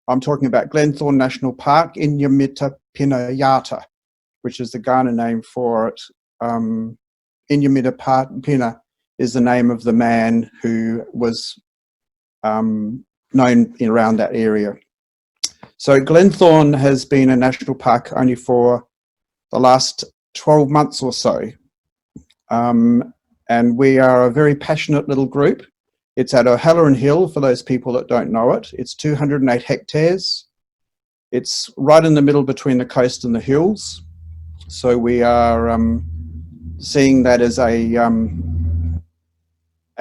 I'm talking about Glenthorne National Park, Inyamita Pinayata, which is the Ghana name for it. Inyamita Pina is the name of the man who was known around that area. So Glenthorne has been a national park only for the last 12 months or so. And we are a very passionate little group. It's at O'Halloran Hill, for those people that don't know it. It's 208 hectares. It's right in the middle between the coast and the hills. So we are seeing that as a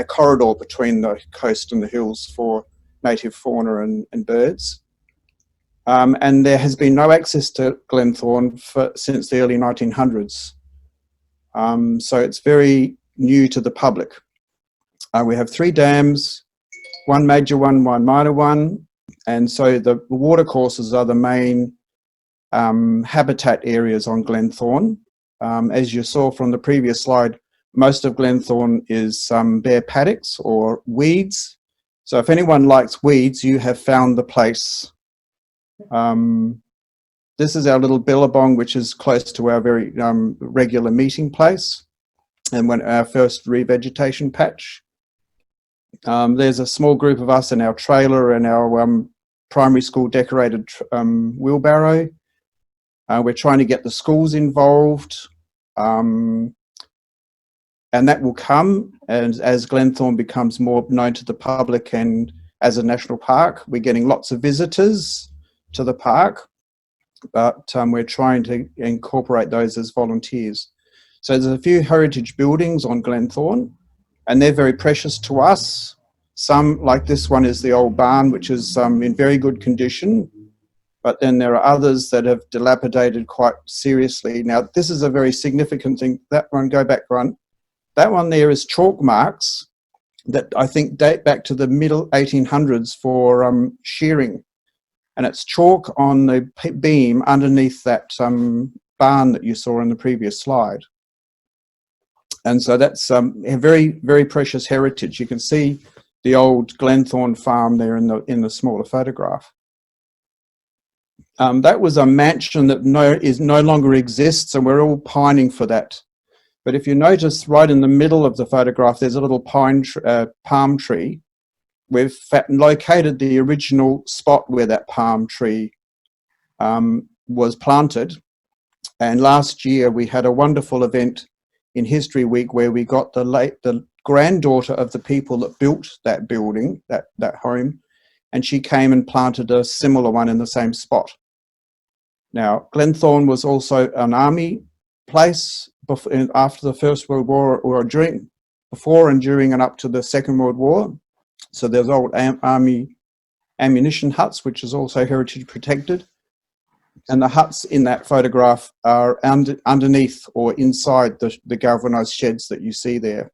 corridor between the coast and the hills for native fauna and birds. And there has been no access to Glenthorne since the early 1900s. So it's very new to the public. We have 3 dams, one major one minor one, and so the watercourses are the main habitat areas on Glenthorne. As you saw from the previous slide, most of Glenthorne is bare paddocks or weeds. So if anyone likes weeds, you have found the place. This is our little billabong, which is close to our very regular meeting place, and our first revegetation patch. There's a small group of us in our trailer and our primary school decorated wheelbarrow. We're trying to get the schools involved, and that will come as Glenthorne becomes more known to the public and as a national park. We're getting lots of visitors to the park, but we're trying to incorporate those as volunteers. So there's a few heritage buildings on Glenthorne, and they're very precious to us. Some, like this one, is the old barn, which is in very good condition, but then there are others that have dilapidated quite seriously. Now, this is a very significant thing. That one, go back one. That one there is chalk marks that I think date back to the middle 1800s for shearing. And it's chalk on the beam underneath that barn that you saw in the previous slide. And so that's a very, very precious heritage. You can see the old Glenthorne farm there in the smaller photograph. That was a mansion that no longer exists, and we're all pining for that. But if you notice right in the middle of the photograph, there's a little palm tree. We've located the original spot where that palm tree was planted. And last year we had a wonderful event in History Week where we got the granddaughter of the people that built that building, that home, and she came and planted a similar one in the same spot. Now, Glenthorne was also an army place after the First World War, or before and during and up to the Second World War. So there's old army ammunition huts, which is also heritage protected. And the huts in that photograph are underneath or inside the galvanized sheds that you see there.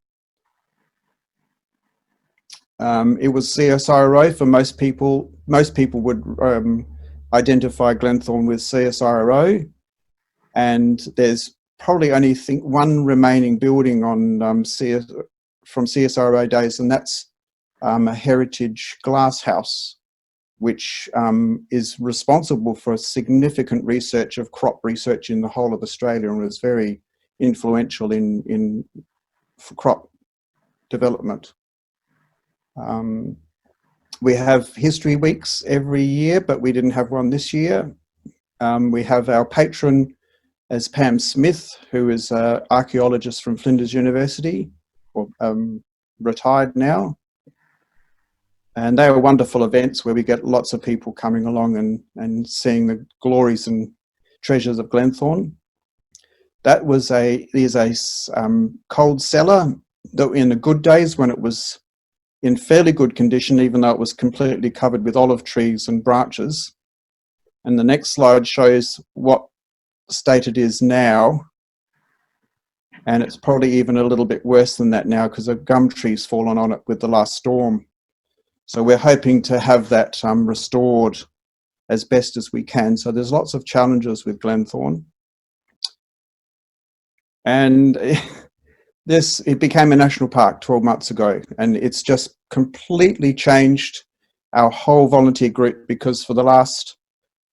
It was CSIRO for most people. Most people would identify Glenthorne with CSIRO, and there's probably only one remaining building on from CSIRO days, and that's a heritage glass house, which is responsible for significant research of crop research in the whole of Australia, and was very influential in crop development. We have history weeks every year, but we didn't have one this year. We have our patron as Pam Smith, who is an archaeologist from Flinders University, or retired now. And they are wonderful events where we get lots of people coming along and seeing the glories and treasures of Glenthorne. There's a cold cellar that in the good days, when it was in fairly good condition, even though it was completely covered with olive trees and branches. And the next slide shows what state it is now. And it's probably even a little bit worse than that now because a gum tree's fallen on it with the last storm. So we're hoping to have that restored as best as we can. So there's lots of challenges with Glenthorne. And it became a national park 12 months ago, and it's just completely changed our whole volunteer group, because for the last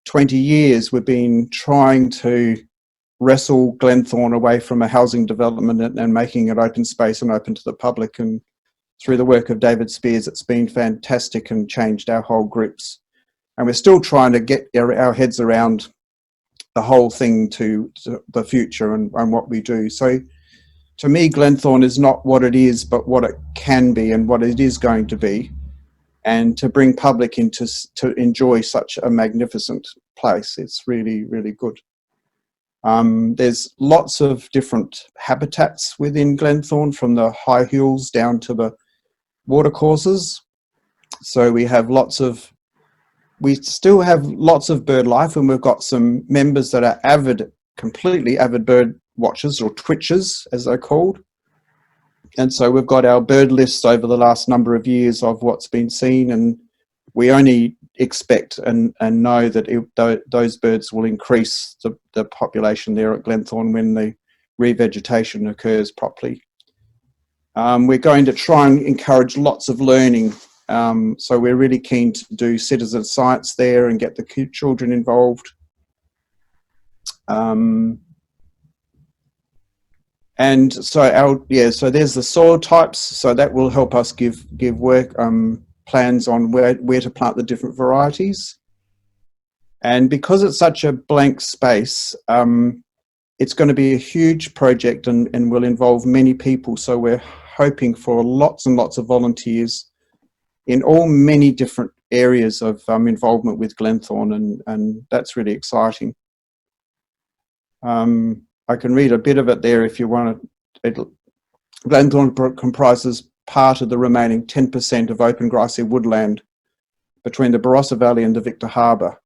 20 years we've been trying to wrestle Glenthorne away from a housing development and making it open space and open to the public. And through the work of David Spears, it's been fantastic and changed our whole groups. And we're still trying to get our heads around the whole thing to the future and what we do. So to me, Glenthorne is not what it is, but what it can be and what it is going to be. And to bring public into to enjoy such a magnificent place, it's really, really good. There's lots of different habitats within Glenthorne, from the high hills down to the watercourses. So we still have lots of bird life, and we've got some members that are completely avid bird watchers, or twitchers as they're called. And so we've got our bird lists over the last number of years of what's been seen, and we only expect and know that those birds will increase the population there at Glenthorne when the revegetation occurs properly. We're going to try and encourage lots of learning. So we're really keen to do citizen science there and get the children involved. And so so there's the soil types. So that will help us give work plans on where to plant the different varieties. And because it's such a blank space, it's going to be a huge project and will involve many people. So we're hoping for lots and lots of volunteers in many different areas of involvement with Glenthorne, and that's really exciting. I can read a bit of it there if you want to. Glenthorne comprises part of the remaining 10% of open grassy woodland between the Barossa Valley and the Victor Harbour.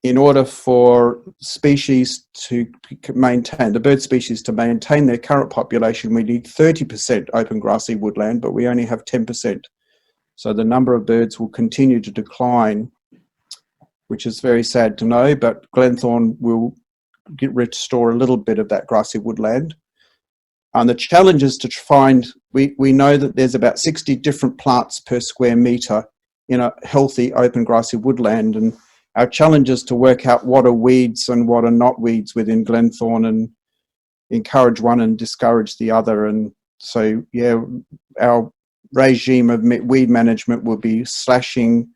In order for species to maintain, the bird species to maintain their current population, we need 30% open grassy woodland, but we only have 10%. So the number of birds will continue to decline, which is very sad to know, but Glenthorne will restore a little bit of that grassy woodland. And the challenge is to find, we know that there's about 60 different plants per square metre in a healthy open grassy woodland, and our challenge is to work out what are weeds and what are not weeds within Glenthorne, and encourage one and discourage the other. And so, yeah, our regime of weed management will be slashing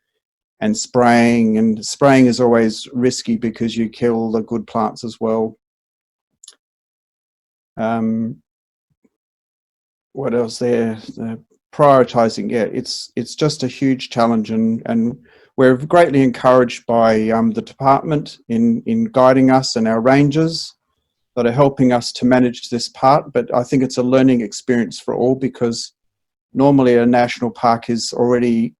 and spraying, and spraying is always risky because you kill the good plants as well. What else there? Prioritising, yeah, it's just a huge challenge, and we're greatly encouraged by the department in guiding us, and our rangers that are helping us to manage this part. But I think it's a learning experience for all, because normally a national park is already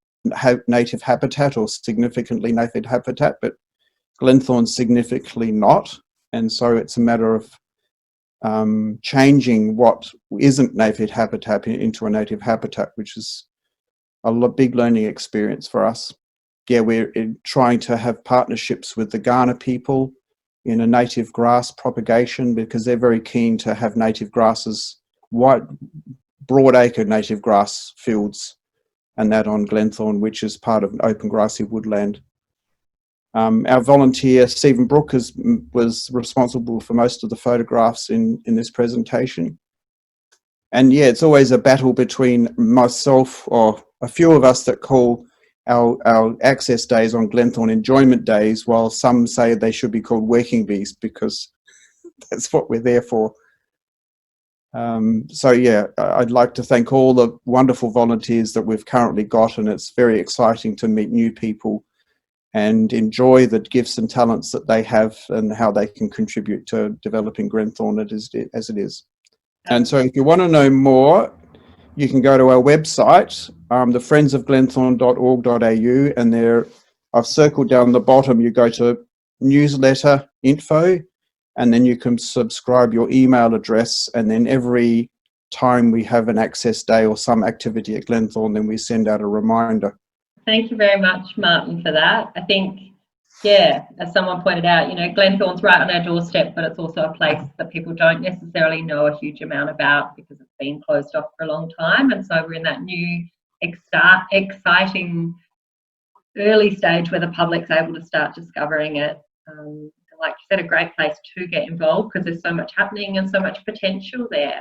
native habitat or significantly native habitat, but Glenthorne's significantly not, and so it's a matter of changing what isn't native habitat into a native habitat, which is a big learning experience for us. Yeah, we're trying to have partnerships with the Ghana people in a native grass propagation, because they're very keen to have native grasses, wide, broad-acre native grass fields, and that on Glenthorne, which is part of open grassy woodland. Our volunteer Stephen Brook was responsible for most of the photographs in this presentation. And yeah, it's always a battle between myself, or a few of us that call our access days on Glenthorne enjoyment days, while some say they should be called working bees, because that's what we're there for. So yeah, I'd like to thank all the wonderful volunteers that we've currently got, and it's very exciting to meet new people and enjoy the gifts and talents that they have and how they can contribute to developing Glenthorne as it is. And so if you want to know more, you can go to our website, thefriendsofglenthorne.org.au, and there I've circled down the bottom, you go to newsletter info, and then you can subscribe your email address, and then every time we have an access day or some activity at Glenthorne, then we send out a reminder. Thank you very much, Martin, for that. I think, yeah, as someone pointed out, you know, Glenthorne's right on our doorstep, but it's also a place that people don't necessarily know a huge amount about because it's been closed off for a long time. And so we're in that new exciting early stage where the public's able to start discovering it. Like you said, a great place to get involved because there's so much happening and so much potential there.